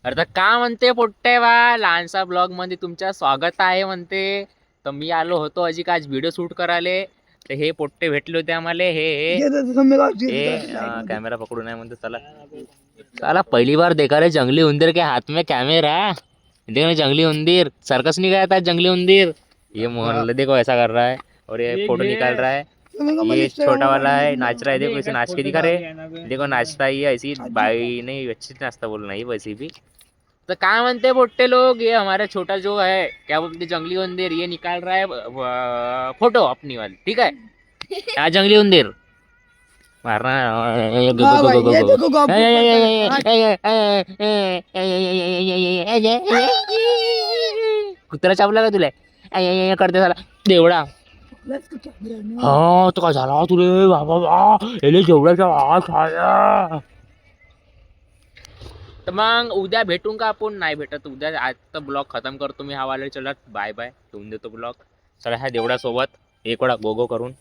अरे तर का म्हणते पोट्टे बा लहानसा ब्लॉग मध्ये तुमच्या स्वागत आहे म्हणते. तर मी आलो होतो अजिक आज व्हिडिओ शूट करायले. तर हे पोट्टे भेटले होते आम्हाला. कॅमेरा पकडून आहे म्हणते. चला चला पहिली बार देखा रे जंगली उंदीर के हाथ में कैमरा. देखो जंगली उंदीर सर्कस नहीं गया था जंगली उंदीर. ये मोहन देखो ऐसा कर रहा है और ये फोटो निकाल रहा है. ये छोटा वाला है नाच रहा है. देखो इसे नाच के दिखा रे. देखो नाचता ही है ऐसी बाई नहीं अच्छी नाचता बोलना ही वैसी भी. तो क्या मानते हैं बोट्टे लोग ये हमारा छोटा जो है क्या बोलते जंगली उंदीर ये निकाल रहा है फोटो अपनी वाली. ठीक है क्या जंगली उंदीर मारना. कुत्रा चावला का तुला करते झाला देवडा. हा तो काय झाला तुले बाबा एले जेवढ्याचा आवाज आला. तर मग उद्या भेटून का आपण नाही भेटत उद्या. आजचा ब्लॉग खतम करतो मी हा वाला. चला बाय बाय ठेवून देतो ब्लॉग. चला ह्या देवड्यासोबत एक वेळा गोगो करून